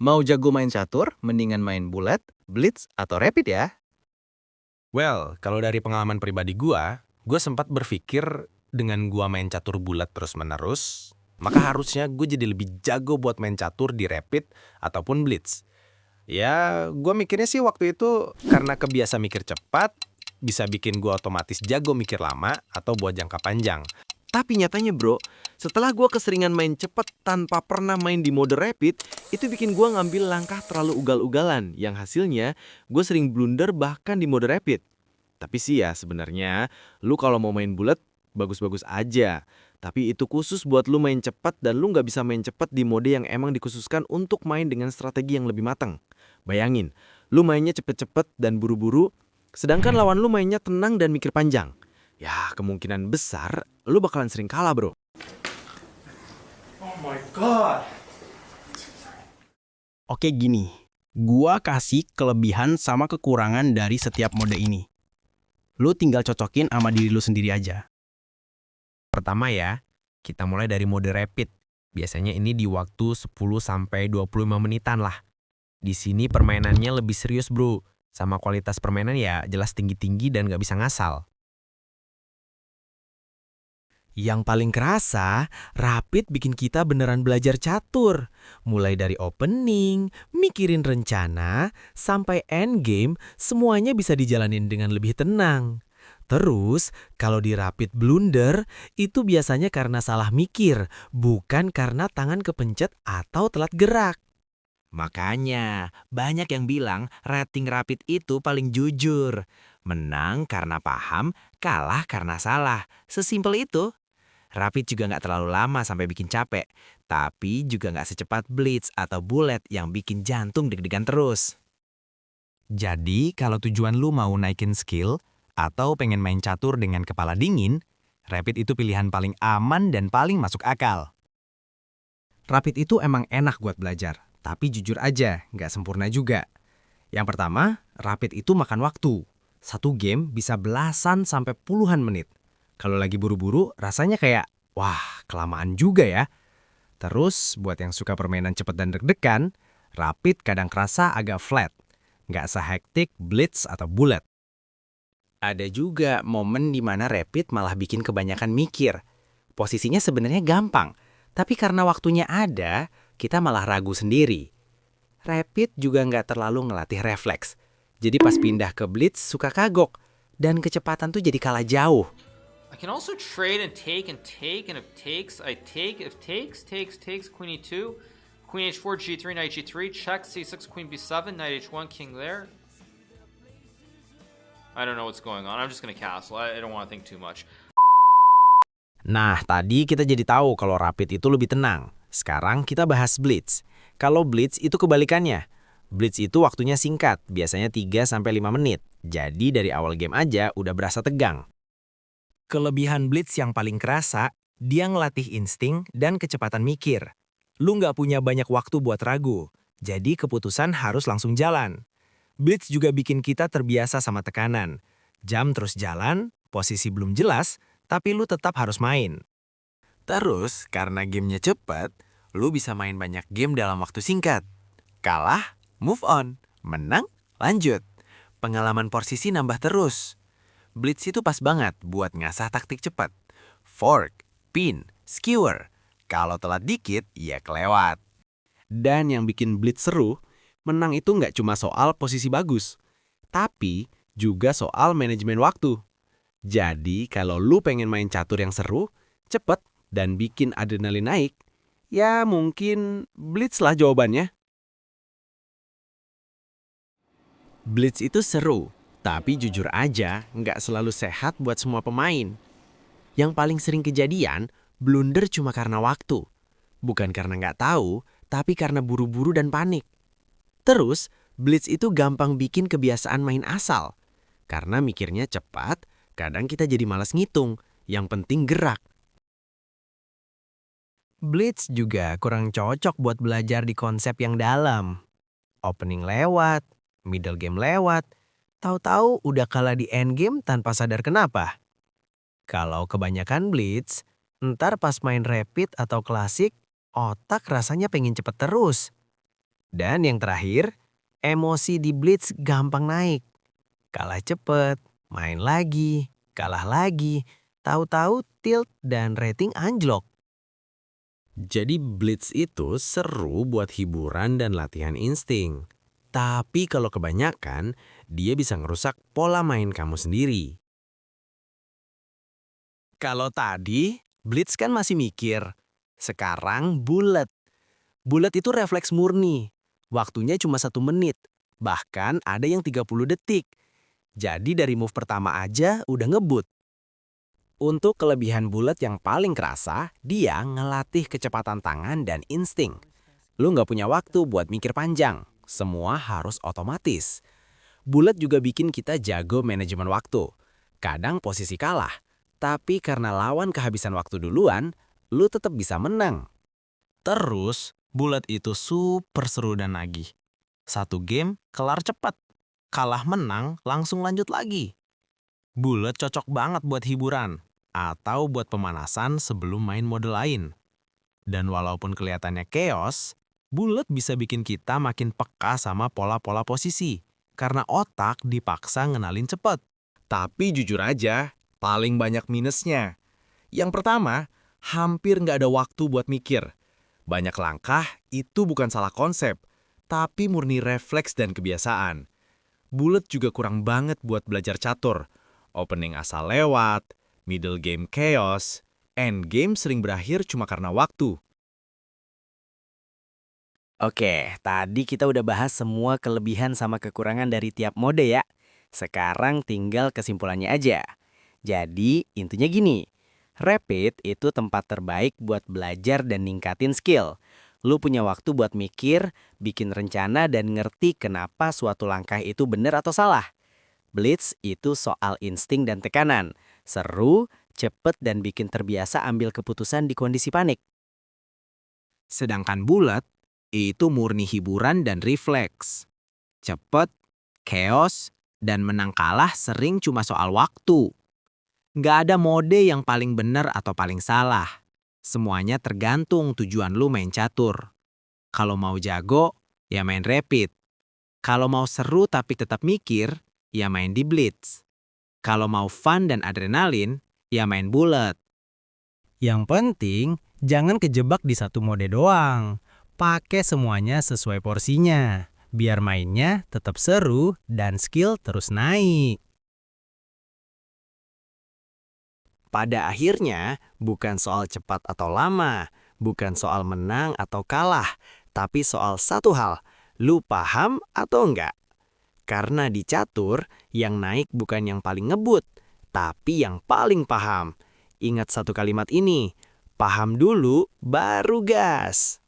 Mau jago main catur, mendingan main bullet, blitz, atau rapid ya? Well, kalau dari pengalaman pribadi gua sempat berpikir dengan gua main catur bulat terus-menerus, maka harusnya gue jadi lebih jago buat main catur di rapid ataupun blitz. Ya, gua mikirnya sih waktu itu karena kebiasa mikir cepat, bisa bikin gua otomatis jago mikir lama atau buat jangka panjang. Tapi nyatanya bro, setelah gua keseringan main cepet tanpa pernah main di mode rapid, itu bikin gua ngambil langkah terlalu ugal-ugalan, yang hasilnya gue sering blunder bahkan di mode rapid. Tapi sih ya sebenarnya, lu kalau mau main bullet, bagus-bagus aja. Tapi itu khusus buat lu main cepet dan lu nggak bisa main cepet di mode yang emang dikhususkan untuk main dengan strategi yang lebih matang. Bayangin, lu mainnya cepet-cepet dan buru-buru, sedangkan lawan lu mainnya tenang dan mikir panjang. Ya, kemungkinan besar lu bakalan sering kalah, bro. Oke gini, gua kasih kelebihan sama kekurangan dari setiap mode ini. Lu tinggal cocokin sama diri lu sendiri aja. Pertama ya, kita mulai dari mode rapid. Biasanya ini di waktu 10-25 menitan lah. Di sini permainannya lebih serius bro. Sama kualitas permainan ya jelas tinggi-tinggi dan gak bisa ngasal. Yang paling kerasa, rapid bikin kita beneran belajar catur. Mulai dari opening, mikirin rencana, sampai endgame, semuanya bisa dijalanin dengan lebih tenang. Terus, kalau di rapid blunder, itu biasanya karena salah mikir, bukan karena tangan kepencet atau telat gerak. Makanya, banyak yang bilang rating rapid itu paling jujur. Menang karena paham, kalah karena salah. Sesimpel itu. Rapid juga nggak terlalu lama sampai bikin capek, tapi juga nggak secepat blitz atau bullet yang bikin jantung deg-degan terus. Jadi kalau tujuan lu mau naikin skill atau pengen main catur dengan kepala dingin, rapid itu pilihan paling aman dan paling masuk akal. Rapid itu emang enak buat belajar, tapi jujur aja, nggak sempurna juga. Yang pertama, rapid itu makan waktu. Satu game bisa belasan sampai puluhan menit. Kalau lagi buru-buru, rasanya kayak, wah, kelamaan juga ya. Terus, buat yang suka permainan cepat dan deg-degan, rapid kadang kerasa agak flat. Nggak sehektik blitz atau bullet. Ada juga momen di mana rapid malah bikin kebanyakan mikir. Posisinya sebenarnya gampang, tapi karena waktunya ada, kita malah ragu sendiri. Rapid juga nggak terlalu ngelatih refleks. Jadi pas pindah ke blitz suka kagok, dan kecepatan tuh jadi kalah jauh. I can also trade and take, and if takes, I take. If takes, queen e2, queen h4, g3, knight g3, check, c6, queen b7, knight h1, king there. I don't know what's going on. I'm just gonna castle. I don't want to think too much. Nah, tadi kita jadi tahu kalau rapid itu lebih tenang. Sekarang kita bahas blitz. Kalau blitz itu kebalikannya. Blitz itu waktunya singkat, biasanya 3-5 menit. Jadi dari awal game aja udah berasa tegang. Kelebihan blitz yang paling kerasa, dia ngelatih insting dan kecepatan mikir. Lu nggak punya banyak waktu buat ragu, jadi keputusan harus langsung jalan. Blitz juga bikin kita terbiasa sama tekanan. Jam terus jalan, posisi belum jelas, tapi lu tetap harus main. Terus, karena gamenya cepat, lu bisa main banyak game dalam waktu singkat. Kalah, move on. Menang, lanjut. Pengalaman posisi nambah terus. Blitz itu pas banget buat ngasah taktik cepat. Fork, pin, skewer. Kalau telat dikit, ya kelewat. Dan yang bikin blitz seru, menang itu nggak cuma soal posisi bagus, tapi juga soal manajemen waktu. Jadi kalau lu pengen main catur yang seru, cepet, dan bikin adrenalin naik, ya mungkin blitz lah jawabannya. Blitz itu seru, tapi jujur aja nggak selalu sehat buat semua pemain. Yang paling sering kejadian, blunder cuma karena waktu. Bukan karena nggak tahu, tapi karena buru-buru dan panik. Terus, blitz itu gampang bikin kebiasaan main asal. Karena mikirnya cepat, kadang kita jadi malas ngitung. Yang penting gerak. Blitz juga kurang cocok buat belajar di konsep yang dalam. Opening lewat, middle game lewat, tahu-tahu udah kalah di endgame tanpa sadar kenapa. Kalau kebanyakan blitz, ntar pas main rapid atau klasik, otak rasanya pengen cepet terus. Dan yang terakhir, emosi di Blitz gampang naik. Kalah cepet, main lagi, kalah lagi, tahu-tahu tilt dan rating anjlok. Jadi Blitz itu seru buat hiburan dan latihan insting. Tapi kalau kebanyakan, dia bisa ngerusak pola main kamu sendiri. Kalau tadi, Blitz kan masih mikir. Sekarang bulat. Bulat itu refleks murni. Waktunya cuma 1 menit. Bahkan ada yang 30 detik. Jadi dari move pertama aja udah ngebut. Untuk kelebihan bulat yang paling kerasa, dia ngelatih kecepatan tangan dan insting. Lu nggak punya waktu buat mikir panjang. Semua harus otomatis. Bulat juga bikin kita jago manajemen waktu. Kadang posisi kalah. Tapi karena lawan kehabisan waktu duluan, lu tetap bisa menang. Terus, bulat itu super seru dan nagih. 1 game kelar cepat. Kalah menang langsung lanjut lagi. Bulat cocok banget buat hiburan atau buat pemanasan sebelum main mode lain. Dan walaupun kelihatannya chaos, bulat bisa bikin kita makin peka sama pola-pola posisi karena otak dipaksa ngenalin cepet. Tapi jujur aja, paling banyak minusnya. Yang pertama, hampir nggak ada waktu buat mikir. Banyak langkah itu bukan salah konsep, tapi murni refleks dan kebiasaan. Bulat juga kurang banget buat belajar catur. Opening asal lewat, middle game chaos, end game sering berakhir cuma karena waktu. Oke, tadi kita udah bahas semua kelebihan sama kekurangan dari tiap mode ya. Sekarang tinggal kesimpulannya aja. Jadi, intinya gini. Rapid itu tempat terbaik buat belajar dan ningkatin skill. Lu punya waktu buat mikir, bikin rencana, dan ngerti kenapa suatu langkah itu benar atau salah. Blitz itu soal insting dan tekanan. Seru, cepet, dan bikin terbiasa ambil keputusan di kondisi panik. Sedangkan bulat itu murni hiburan dan refleks. Cepet, chaos, dan menang kalah sering cuma soal waktu. Nggak ada mode yang paling benar atau paling salah. Semuanya tergantung tujuan lu main catur. Kalau mau jago, ya main rapid. Kalau mau seru tapi tetap mikir, ya main di blitz. Kalau mau fun dan adrenalin, ya main bulat. Yang penting, jangan kejebak di satu mode doang. Pakai semuanya sesuai porsinya, biar mainnya tetap seru dan skill terus naik. Pada akhirnya, bukan soal cepat atau lama, bukan soal menang atau kalah, tapi soal satu hal, lu paham atau enggak? Karena di catur, yang naik bukan yang paling ngebut, tapi yang paling paham. Ingat satu kalimat ini, paham dulu, baru gas.